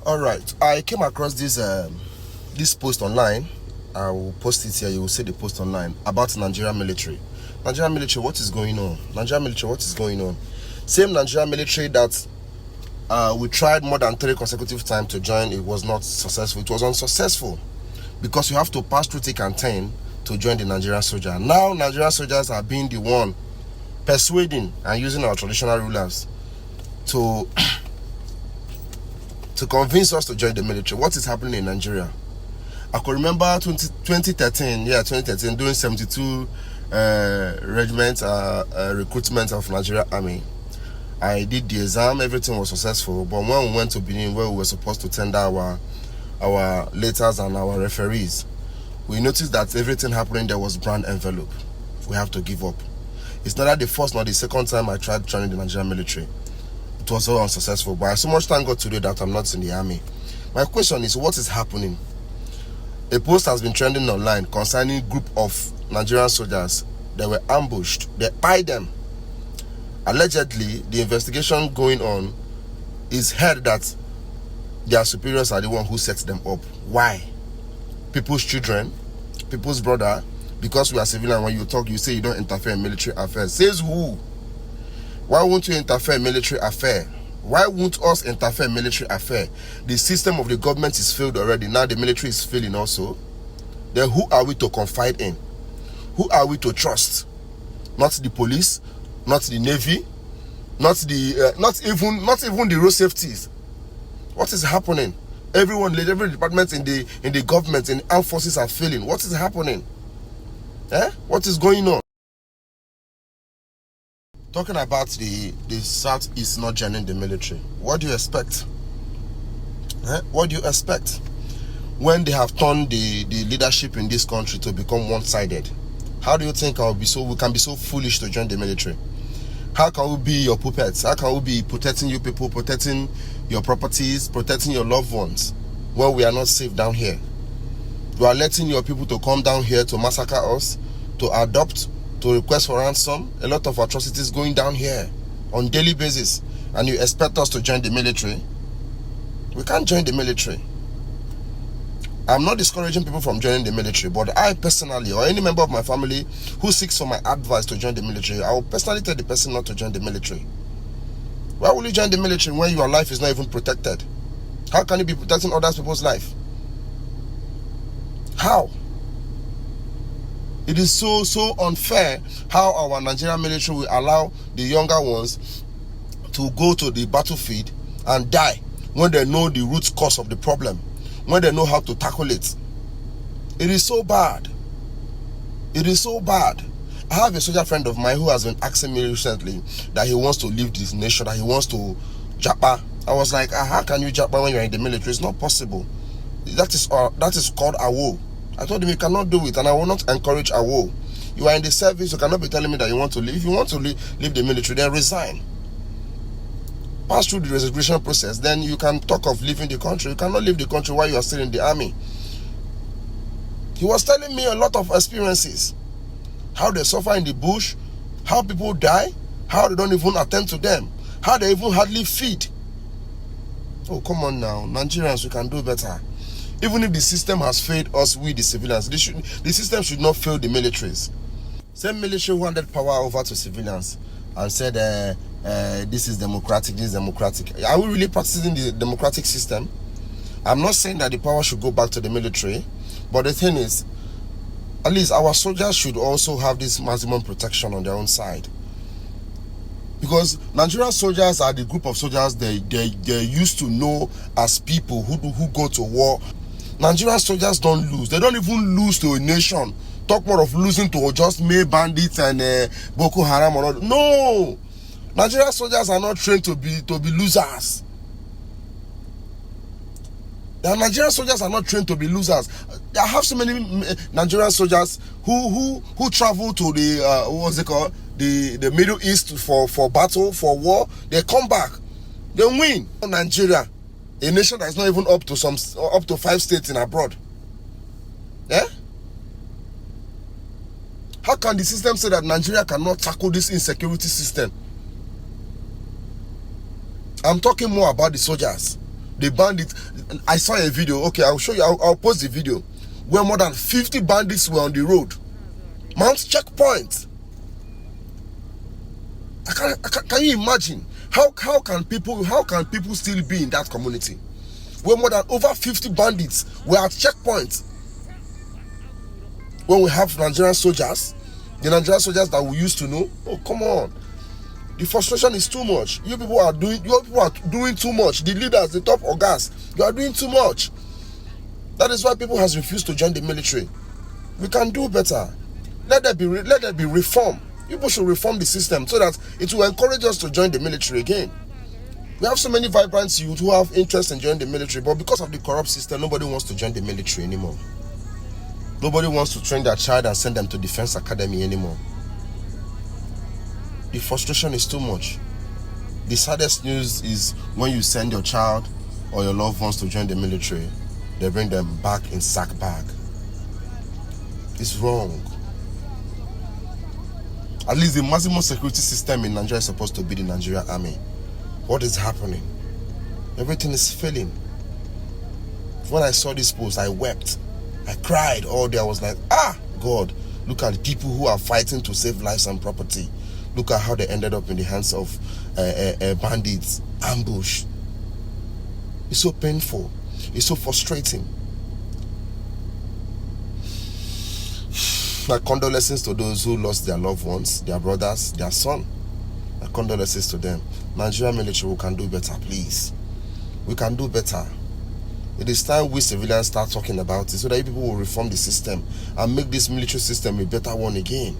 All right, I came across this post online. I will post it here. You will see the post online about Nigerian military. Nigerian military, what is going on? Nigerian military, what is going on? Same Nigerian military that we tried more than 3 consecutive times to join. It was not successful. It was unsuccessful because you have to pass through thick and thin to join the Nigerian soldier. Now Nigerian soldiers are being the one persuading and using our traditional rulers to convince us to join the military. What is happening in Nigeria? I could remember 2013, doing 72 regiment recruitment of Nigeria Army. I did the exam, everything was successful, but when we went to Benin, where we were supposed to tender our letters and our referees, we noticed that everything happening there was brand envelope. We have to give up. It's neither the first nor the second time I tried joining the Nigerian military. It was so unsuccessful, but I so much thank God today that I'm not in the army. My question is, what is happening? A post has been trending online concerning a group of Nigerian soldiers. They were ambushed. They spied them. Allegedly, the investigation going on is heard that their superiors are the one who sets them up. Why? People's children, people's brother. Because we are civilian, when you talk, you say you don't interfere in military affairs. Says who? Why won't you interfere in military affair? Why won't us interfere in military affair? The system of the government is failed already. Now the military is failing also. Then who are we to confide in? Who are we to trust? Not the police, not the navy, not even the road safeties. What is happening? Every department in the government, in the armed forces are failing. What is happening? What is going on? Talking about the South East Nigerian the military, what do you expect? What do you expect when they have turned the leadership in this country to become one-sided? How do you think we can be so foolish to join the military? How can we be your puppets? How can we be protecting you people, protecting your properties, protecting your loved ones when we are not safe down here? You are letting your people to come down here to massacre us, to adopt, to request for ransom. A lot of atrocities going down here on daily basis, and you expect us to join the military? We can't join the military. I'm not discouraging people from joining the military, but I personally, or any member of my family who seeks for my advice to join the military, I will personally tell the person not to join the military. Why will you join the military when your life is not even protected? How can you be protecting other people's life? How? It is so unfair how our Nigerian military will allow the younger ones to go to the battlefield and die when they know the root cause of the problem, when they know how to tackle it. It is so bad. It is so bad. I have a soldier friend of mine who has been asking me recently that he wants to leave this nation, that he wants to japa. I was like, how can you japa when you're in the military? It's not possible. That is called awo. I told him you cannot do it, and I will not encourage awo. You are in the service, you cannot be telling me that you want to leave. If you want to leave the military, then resign. Pass through the resignation process, then you can talk of leaving the country. You cannot leave the country while you are still in the army. He was telling me a lot of experiences. How they suffer in the bush, how people die, how they don't even attend to them, how they even hardly feed. Oh, come on now. Nigerians, we can do better. Even if the system has failed us, we the civilians, the system should not fail the militaries. Same military who handed power over to civilians and said, this is democratic, this is democratic. Are we really practicing the democratic system? I'm not saying that the power should go back to the military, but the thing is, at least our soldiers should also have this maximum protection on their own side. Because Nigerian soldiers are the group of soldiers they used to know as people who go to war. Nigerian soldiers don't lose. They don't even lose to a nation. Talk more of losing to just May bandits and Boko Haram or not. No! Nigerian soldiers are not trained to be losers. The Nigerian soldiers are not trained to be losers. I have so many Nigerian soldiers who travel to the what's it called, the Middle East for battle, for war. They come back, they win. Nigeria, a nation that is not even up to 5 states in abroad. How can the system say that Nigeria cannot tackle this insecurity system? I'm talking more about the soldiers. the bandits. I saw a video. Okay, I'll show you. I'll post the video where more than 50 bandits were on the road. Mount checkpoint. Can you imagine how can people still be in that community where more than over 50 bandits were at checkpoints? When we have Nigerian soldiers, the Nigerian soldiers that we used to know, oh come on, the frustration is too much. You people are doing too much. The leaders, the top organs, you are doing too much. That is why people has refused to join the military. We can do better. Let there be reform. People should reform the system so that it will encourage us to join the military again. We have so many vibrant youth who have interest in joining the military, but because of the corrupt system, nobody wants to join the military anymore. Nobody wants to train their child and send them to defense academy anymore. The frustration is too much. The saddest news is when you send your child or your loved ones to join the military, they bring them back in sack bag. It's wrong. At least the maximum security system in Nigeria is supposed to be the Nigerian army. What is happening? Everything is failing. When I saw this post, I wept. I cried all day. I was like, God, look at the people who are fighting to save lives and property. Look at how they ended up in the hands of bandits, ambush. It's so painful. It's so frustrating. My condolences to those who lost their loved ones, their brothers, their son. My condolences to them. Nigerian military, we can do better, please. We can do better. It is time we civilians start talking about it so that people will reform the system and make this military system a better one again.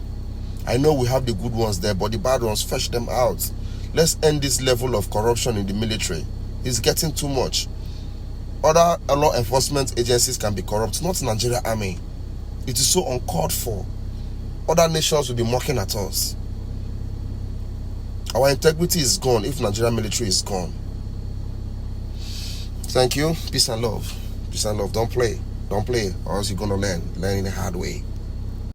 I know we have the good ones there, but the bad ones, fetch them out. Let's end this level of corruption in the military. It's getting too much. Other law enforcement agencies can be corrupt, not Nigeria army. It is so uncalled for. Other nations will be mocking at us. Our integrity is gone if Nigerian military is gone. Thank you. Peace and love. Peace and love. Don't play. Don't play, or else you're going to learn in a hard way.